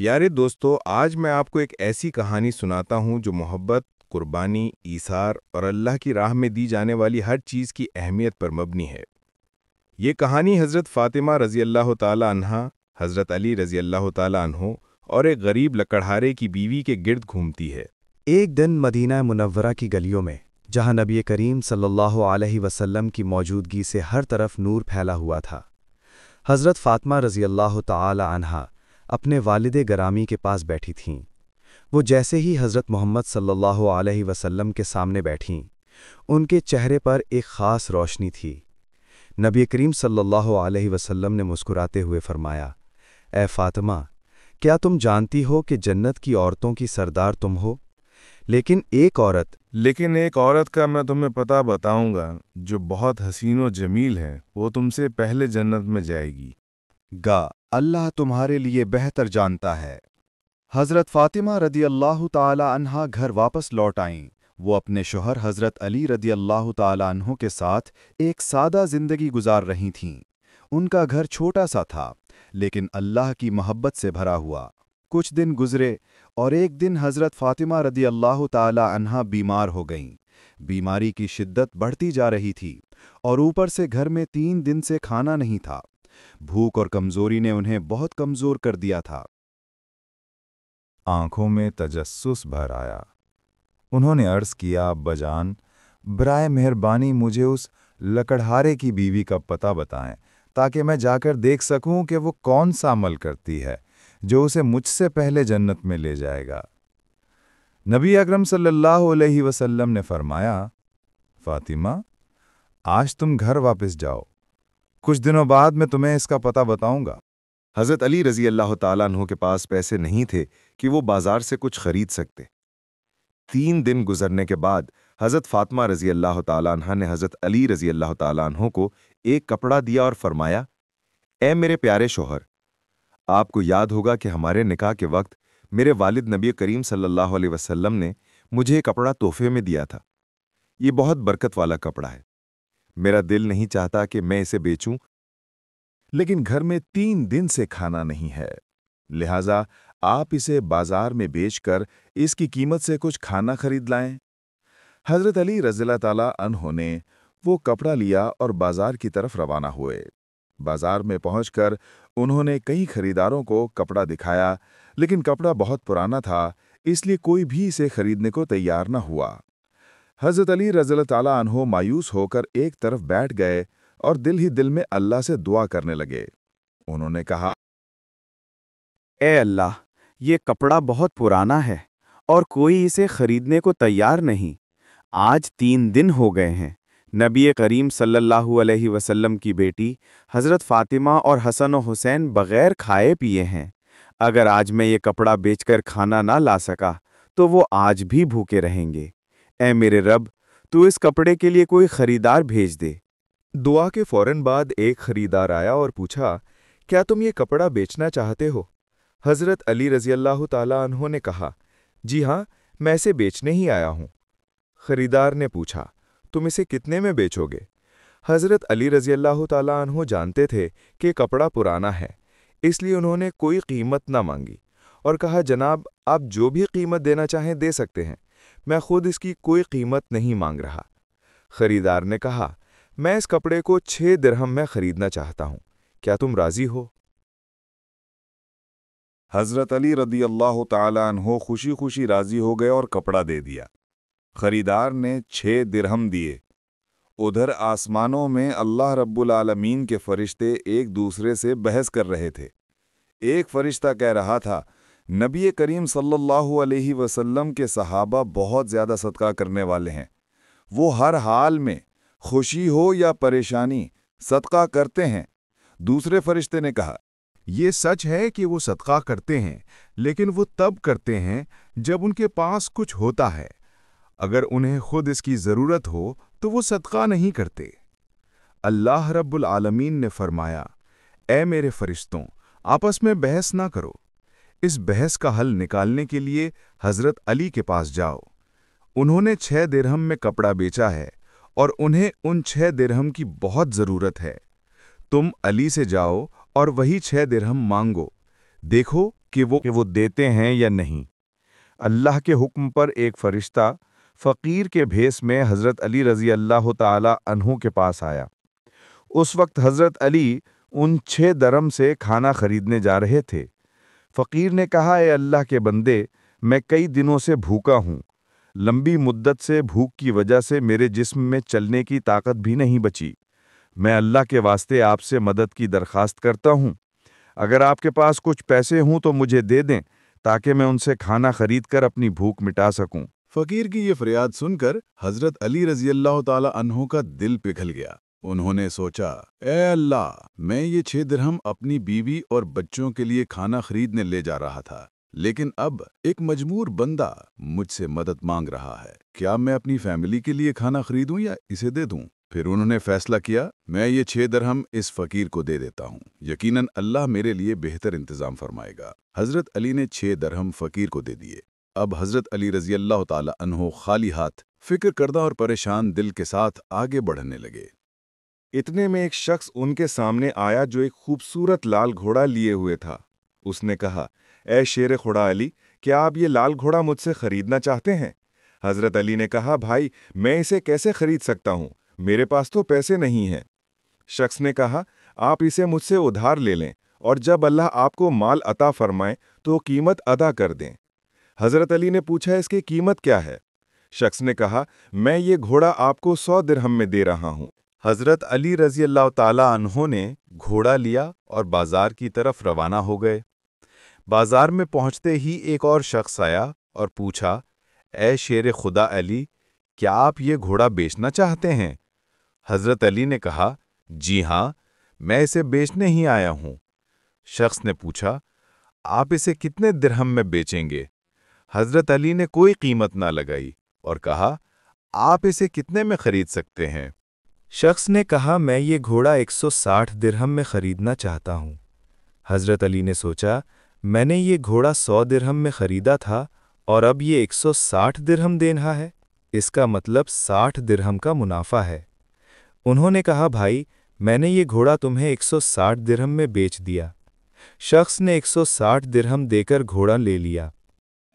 پیارے دوستو، آج میں آپ کو ایک ایسی کہانی سناتا ہوں جو محبت، قربانی، ایثار اور اللہ کی راہ میں دی جانے والی ہر چیز کی اہمیت پر مبنی ہے۔ یہ کہانی حضرت فاطمہ رضی اللہ تعالی عنہا، حضرت علی رضی اللہ تعالی عنہ اور ایک غریب لکڑہارے کی بیوی کے گرد گھومتی ہے۔ ایک دن مدینہ منورہ کی گلیوں میں، جہاں نبی کریم صلی اللہ علیہ وسلم کی موجودگی سے ہر طرف نور پھیلا ہوا تھا، حضرت فاطمہ رضی اللہ تعالی عنہا اپنے والد گرامی کے پاس بیٹھی تھیں۔ وہ جیسے ہی حضرت محمد صلی اللہ علیہ وسلم کے سامنے بیٹھیں، ان کے چہرے پر ایک خاص روشنی تھی۔ نبی کریم صلی اللہ علیہ وسلم نے مسکراتے ہوئے فرمایا، اے فاطمہ، کیا تم جانتی ہو کہ جنت کی عورتوں کی سردار تم ہو؟ لیکن ایک عورت کا میں تمہیں پتہ بتاؤں گا جو بہت حسین و جمیل ہے، وہ تم سے پہلے جنت میں جائے گی۔ اللہ تمہارے لیے بہتر جانتا ہے۔ حضرت فاطمہ رضی اللہ تعالی عنہا گھر واپس لوٹ آئیں۔ وہ اپنے شوہر حضرت علی رضی اللہ تعالی عنہ کے ساتھ ایک سادہ زندگی گزار رہی تھیں۔ ان کا گھر چھوٹا سا تھا، لیکن اللہ کی محبت سے بھرا ہوا۔ کچھ دن گزرے اور ایک دن حضرت فاطمہ رضی اللہ تعالی عنہا بیمار ہو گئیں۔ بیماری کی شدت بڑھتی جا رہی تھی اور اوپر سے گھر میں 3 دن سے کھانا نہیں تھا۔ بھوک اور کمزوری نے انہیں بہت کمزور کر دیا تھا۔ آنکھوں میں تجسس بھر آیا۔ انہوں نے عرض کیا، ابا جان، برائے مہربانی مجھے اس لکڑہارے کی بیوی کا پتہ بتائیں تاکہ میں جا کر دیکھ سکوں کہ وہ کون سا عمل کرتی ہے جو اسے مجھ سے پہلے جنت میں لے جائے گا۔ نبی اکرم صلی اللہ علیہ وسلم نے فرمایا، فاطمہ، آج تم گھر واپس جاؤ، کچھ دنوں بعد میں تمہیں اس کا پتہ بتاؤں گا۔ حضرت علی رضی اللہ تعالیٰ عنہ کے پاس پیسے نہیں تھے کہ وہ بازار سے کچھ خرید سکتے۔ 3 دن گزرنے کے بعد حضرت فاطمہ رضی اللہ تعالیٰ عنہ نے حضرت علی رضی اللہ تعالیٰ عنہ کو ایک کپڑا دیا اور فرمایا، اے میرے پیارے شوہر، آپ کو یاد ہوگا کہ ہمارے نکاح کے وقت میرے والد نبی کریم صلی اللہ علیہ وسلم نے مجھے ایک کپڑا تحفے میں دیا تھا۔ یہ بہت برکت والا کپڑا ہے۔ میرا دل نہیں چاہتا کہ میں اسے بیچوں، لیکن گھر میں 3 دن سے کھانا نہیں ہے، لہٰذا آپ اسے بازار میں بیچ کر اس کی قیمت سے کچھ کھانا خرید لائیں۔ حضرت علی رضی اللہ تعالیٰ عنہ نے وہ کپڑا لیا اور بازار کی طرف روانہ ہوئے۔ بازار میں پہنچ کر انہوں نے کئی خریداروں کو کپڑا دکھایا، لیکن کپڑا بہت پرانا تھا، اس لیے کوئی بھی اسے خریدنے کو تیار نہ ہوا۔ حضرت علی رضی اللہ تعالیٰ عنہ مایوس ہو کر ایک طرف بیٹھ گئے اور دل ہی دل میں اللہ سے دعا کرنے لگے۔ انہوں نے کہا، اے اللہ، یہ کپڑا بہت پرانا ہے اور کوئی اسے خریدنے کو تیار نہیں۔ آج 3 دن ہو گئے ہیں۔ نبی کریم صلی اللہ علیہ وسلم کی بیٹی حضرت فاطمہ اور حسن و حسین بغیر کھائے پیے ہیں۔ اگر آج میں یہ کپڑا بیچ کر کھانا نہ لا سکا تو وہ آج بھی بھوکے رہیں گے۔ اے میرے رب، تو اس کپڑے کے لیے کوئی خریدار بھیج دے۔ دعا کے فوراً بعد ایک خریدار آیا اور پوچھا، کیا تم یہ کپڑا بیچنا چاہتے ہو؟ حضرت علی رضی اللہ تعالیٰ عنہ نے کہا، جی ہاں، میں اسے بیچنے ہی آیا ہوں۔ خریدار نے پوچھا، تم اسے کتنے میں بیچو گے؟ حضرت علی رضی اللہ تعالیٰ عنہ جانتے تھے کہ کپڑا پرانا ہے، اس لیے انہوں نے کوئی قیمت نہ مانگی اور کہا، جناب، آپ جو بھی قیمت دینا چاہیں دے سکتے ہیں، میں خود اس کی کوئی قیمت نہیں مانگ رہا۔ خریدار نے کہا، میں اس کپڑے کو 6 درہم میں خریدنا چاہتا ہوں، کیا تم راضی ہو؟ حضرت علی رضی اللہ تعالیٰ عنہ خوشی خوشی راضی ہو گئے اور کپڑا دے دیا۔ خریدار نے 6 درہم دیے۔ ادھر آسمانوں میں اللہ رب العالمین کے فرشتے ایک دوسرے سے بحث کر رہے تھے۔ ایک فرشتہ کہہ رہا تھا، نبی کریم صلی اللہ علیہ وسلم کے صحابہ بہت زیادہ صدقہ کرنے والے ہیں، وہ ہر حال میں خوشی ہو یا پریشانی صدقہ کرتے ہیں۔ دوسرے فرشتے نے کہا، یہ سچ ہے کہ وہ صدقہ کرتے ہیں، لیکن وہ تب کرتے ہیں جب ان کے پاس کچھ ہوتا ہے۔ اگر انہیں خود اس کی ضرورت ہو تو وہ صدقہ نہیں کرتے۔ اللہ رب العالمین نے فرمایا، اے میرے فرشتوں، آپس میں بحث نہ کرو۔ اس بحث کا حل نکالنے کے لیے حضرت علی کے پاس جاؤ۔ انہوں نے 6 درہم میں کپڑا بیچا ہے اور انہیں ان 6 درہم کی بہت ضرورت ہے۔ تم علی سے جاؤ اور وہی 6 درہم مانگو، دیکھو کہ وہ دیتے ہیں یا نہیں۔ اللہ کے حکم پر ایک فرشتہ فقیر کے بھیس میں حضرت علی رضی اللہ تعالی عنہ کے پاس آیا۔ اس وقت حضرت علی ان 6 درہم سے کھانا خریدنے جا رہے تھے۔ فقیر نے کہا، اے اللہ کے بندے، میں کئی دنوں سے بھوکا ہوں۔ لمبی مدت سے بھوک کی وجہ سے میرے جسم میں چلنے کی طاقت بھی نہیں بچی۔ میں اللہ کے واسطے آپ سے مدد کی درخواست کرتا ہوں۔ اگر آپ کے پاس کچھ پیسے ہوں تو مجھے دے دیں تاکہ میں ان سے کھانا خرید کر اپنی بھوک مٹا سکوں۔ فقیر کی یہ فریاد سن کر حضرت علی رضی اللہ تعالی عنہ کا دل پگھل گیا۔ انہوں نے سوچا، اے اللہ، میں یہ 6 درہم اپنی بیوی اور بچوں کے لیے کھانا خریدنے لے جا رہا تھا، لیکن اب ایک مجبور بندہ مجھ سے مدد مانگ رہا ہے۔ کیا میں اپنی فیملی کے لیے کھانا خریدوں یا اسے دے دوں؟ پھر انہوں نے فیصلہ کیا، میں یہ 6 درہم اس فقیر کو دے دیتا ہوں، یقیناً اللہ میرے لیے بہتر انتظام فرمائے گا۔ حضرت علی نے 6 درہم فقیر کو دے دیے۔ اب حضرت علی رضی اللہ تعالی عنہ خالی ہاتھ، فکر کردہ اور پریشان دل کے ساتھ آگے بڑھنے لگے۔ اتنے میں ایک شخص ان کے سامنے آیا جو ایک خوبصورت لال گھوڑا لیے ہوئے تھا۔ اس نے کہا، اے شیر خدا علی، کیا آپ یہ لال گھوڑا مجھ سے خریدنا چاہتے ہیں؟ حضرت علی نے کہا، بھائی، میں اسے کیسے خرید سکتا ہوں؟ میرے پاس تو پیسے نہیں ہیں۔ شخص نے کہا، آپ اسے مجھ سے ادھار لے لیں اور جب اللہ آپ کو مال عطا فرمائے تو قیمت ادا کر دیں۔ حضرت علی نے پوچھا، اس کی قیمت کیا ہے؟ شخص نے کہا، میں یہ گھوڑا آپ کو 100 درہم میں دے رہا ہوں۔ حضرت علی رضی اللہ تعالی عنہ نے گھوڑا لیا اور بازار کی طرف روانہ ہو گئے۔ بازار میں پہنچتے ہی ایک اور شخص آیا اور پوچھا، اے شیر خدا علی، کیا آپ یہ گھوڑا بیچنا چاہتے ہیں؟ حضرت علی نے کہا، جی ہاں، میں اسے بیچنے ہی آیا ہوں۔ شخص نے پوچھا، آپ اسے کتنے درہم میں بیچیں گے؟ حضرت علی نے کوئی قیمت نہ لگائی اور کہا، آپ اسے کتنے میں خرید سکتے ہیں؟ شخص نے کہا، میں یہ گھوڑا 160 درہم میں خریدنا چاہتا ہوں۔ حضرت علی نے سوچا، میں نے یہ گھوڑا 100 درہم میں خریدا تھا اور اب یہ 160 درہم دے رہا ہے، اس کا مطلب 60 درہم کا منافع ہے۔ انہوں نے کہا، بھائی، میں نے یہ گھوڑا تمہیں 160 درہم میں بیچ دیا۔ شخص نے 160 درہم دے کر گھوڑا لے لیا۔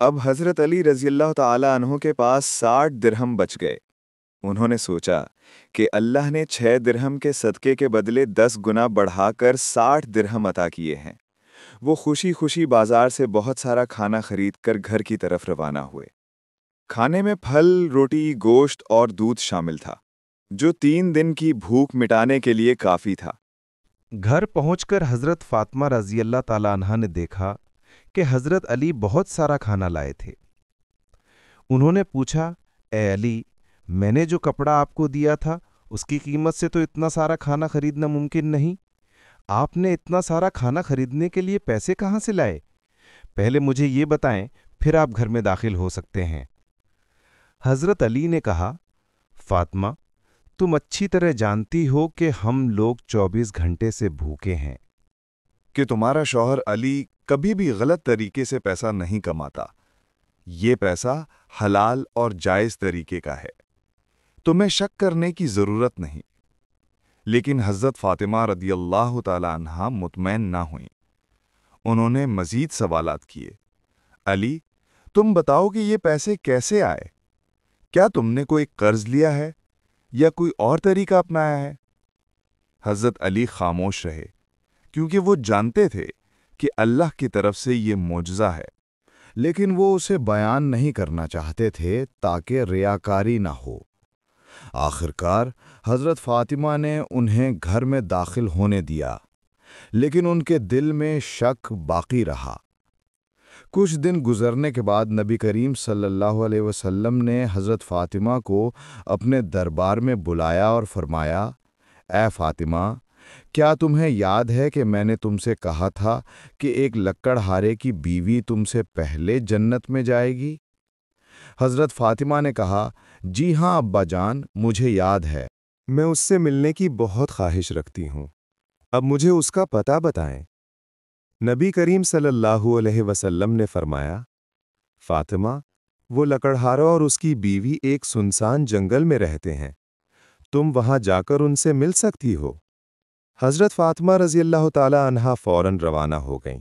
اب حضرت علی رضی اللہ تعالی عنہ کے پاس 60 درہم بچ گئے۔ انہوں نے سوچا کہ اللہ نے 6 درہم کے صدقے کے بدلے 10 گنا بڑھا کر 60 درہم عطا کیے ہیں۔ وہ خوشی خوشی بازار سے بہت سارا کھانا خرید کر گھر کی طرف روانہ ہوئے۔ کھانے میں پھل، روٹی، گوشت اور دودھ شامل تھا، جو 3 دن کی بھوک مٹانے کے لیے کافی تھا۔ گھر پہنچ کر حضرت فاطمہ رضی اللہ تعالی عنہا نے دیکھا کہ حضرت علی بہت سارا کھانا لائے تھے۔ انہوں نے پوچھا، اے علی، میں نے جو کپڑا آپ کو دیا تھا اس کی قیمت سے تو اتنا سارا کھانا خریدنا ممکن نہیں۔ آپ نے اتنا سارا کھانا خریدنے کے لیے پیسے کہاں سے لائے؟ پہلے مجھے یہ بتائیں، پھر آپ گھر میں داخل ہو سکتے ہیں۔ حضرت علی نے کہا، فاطمہ، تم اچھی طرح جانتی ہو کہ ہم لوگ 24 گھنٹے سے بھوکے ہیں۔ کہ تمہارا شوہر علی کبھی بھی غلط طریقے سے پیسہ نہیں کماتا۔ یہ پیسہ حلال اور جائز طریقے کا ہے۔ تمہیں شک کرنے کی ضرورت نہیں۔ لیکن حضرت فاطمہ رضی اللہ تعالی عنہا مطمئن نہ ہوئیں۔ انہوں نے مزید سوالات کیے، علی، تم بتاؤ کہ یہ پیسے کیسے آئے؟ کیا تم نے کوئی قرض لیا ہے یا کوئی اور طریقہ اپنایا ہے؟ حضرت علی خاموش رہے، کیونکہ وہ جانتے تھے کہ اللہ کی طرف سے یہ معجزہ ہے، لیکن وہ اسے بیان نہیں کرنا چاہتے تھے تاکہ ریاکاری نہ ہو۔ آخرکار حضرت فاطمہ نے انہیں گھر میں داخل ہونے دیا، لیکن ان کے دل میں شک باقی رہا۔ کچھ دن گزرنے کے بعد نبی کریم صلی اللہ علیہ وسلم نے حضرت فاطمہ کو اپنے دربار میں بلایا اور فرمایا، اے فاطمہ، کیا تمہیں یاد ہے کہ میں نے تم سے کہا تھا کہ ایک لکڑہارے کی بیوی تم سے پہلے جنت میں جائے گی؟ حضرت فاطمہ نے کہا، جی ہاں ابا جان، مجھے یاد ہے۔ میں اس سے ملنے کی بہت خواہش رکھتی ہوں۔ اب مجھے اس کا پتہ بتائیں۔ نبی کریم صلی اللہ علیہ وسلم نے فرمایا، فاطمہ، وہ لکڑہارا اور اس کی بیوی ایک سنسان جنگل میں رہتے ہیں، تم وہاں جا کر ان سے مل سکتی ہو۔ حضرت فاطمہ رضی اللہ تعالی عنہا فوراً روانہ ہو گئیں۔